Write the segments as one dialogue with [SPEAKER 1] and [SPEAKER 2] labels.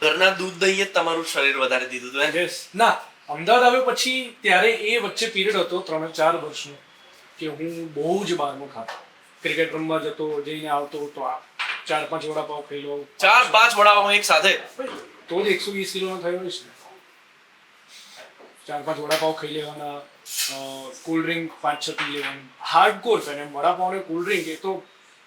[SPEAKER 1] ઘરના દૂધ દહીં જ તમારું શરીર વધારે દીધું હતું એમ?
[SPEAKER 2] યસ. ના, અમદાવાદ આવ્યો પછી ત્યારે એ વચ્ચે પીરિયડ હતો 3-4 વર્ષનો કે હું બહુ જ બહારનું ખાતો. ક્રિકેટ રમવા જતો, જઈને આવતો તો આ 4-5 વડાપાવ ખાઈ લો.
[SPEAKER 1] 4-5 વડાપાવ એક સાથે?
[SPEAKER 2] તો જ 120 કિલોનો થયો હોઈશ ને. 4-5 વડાપાવ ખાઈ લેવાના, કોલ્ડ ડ્રિંક 5-6 પી લેવાની. હાર્ડકોર ફેન એમ. વડાપાવ ને કોલ્ડ ડ્રિંક એ તો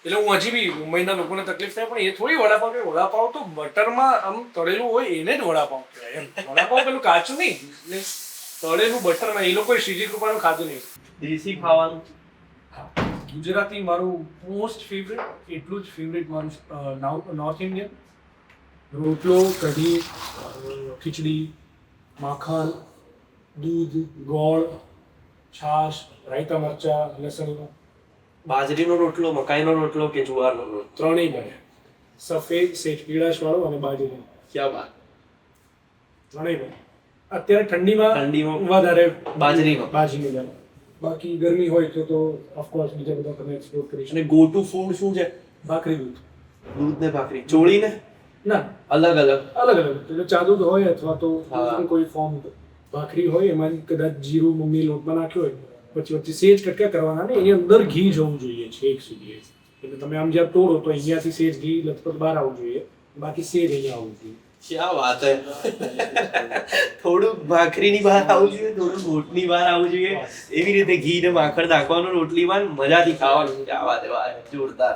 [SPEAKER 2] એટલે હું હજી બી મુંબઈના લોકોને તકલીફ થાય પણ એ થોડી વડાપાવ કે વડાપાવ તો બટરમાં આમ તળેલું હોય એને જ વડાપાવ કહેવાય એમ. વડાપાવ પેલું કાચું નહીં, એટલે તળેલું બટરમાં. એ લોકોએ શ્રીજી કૃપાનું ખાધું નહીં.
[SPEAKER 1] દેશી ખાવાનું
[SPEAKER 2] ગુજરાતી મારું મોસ્ટ ફેવરેટ, એટલું જ ફેવરેટ મારું નોર્થ ઇન્ડિયન. રોટલો, કઢી, ખીચડી, માખણ, દૂધ, ગોળ, છાશ, રાયતા મરચા, લસણ.
[SPEAKER 1] બાજરીનો રોટલો, મકાઈનો રોટલો કે જુવારનો રોટલો?
[SPEAKER 2] ત્રણેય બને. સફેદ, સેજ પીળાશ વાળો અને બાજરી.
[SPEAKER 1] ક્યાં બાત.
[SPEAKER 2] ત્રણેય બને. અત્યારે ઠંડીમાં વધારે
[SPEAKER 1] બાજરીનો
[SPEAKER 2] બને. બાકી ગરમી હોય તો ઓફકોર્સ બીજા બધા તમે એક્સપ્લોર કરી શકો.
[SPEAKER 1] અને ગો ટુ ફૂડ શું છે?
[SPEAKER 2] ભાખરી દૂધ.
[SPEAKER 1] દૂધ ને ભાખરી ચોળીને?
[SPEAKER 2] ના,
[SPEAKER 1] અલગ અલગ
[SPEAKER 2] એટલે ચા દૂધ હોય અથવા તો
[SPEAKER 1] હા.
[SPEAKER 2] કોઈ ફોર્મ ભાખરી હોય એમાં કદાચ જીરું મમ્મી લોટમાં નાખ્યો હોય, પછી વચ્ચે સેજ કટકા કરવાના ને એની અંદર ઘી જવું જોઈએ છેક સુધી. એટલે તમે આમ જ્યાં તોડો તો અહીંયાથી સેજ ઘી લથપથ બહાર આવવું જોઈએ, બાકી સેજ અહીંયા આવવું જોઈએ.
[SPEAKER 1] ક્યાં વાત હે. થોડું ભાખરીની બહાર આવવું જોઈએ, થોડું લોટની બહાર આવવું જોઈએ, એવી રીતે ઘી ને માખણ નાખવાનું રોટલીમાં, મજાથી ખાવાનું. ક્યાં વાત હે, જોરદાર.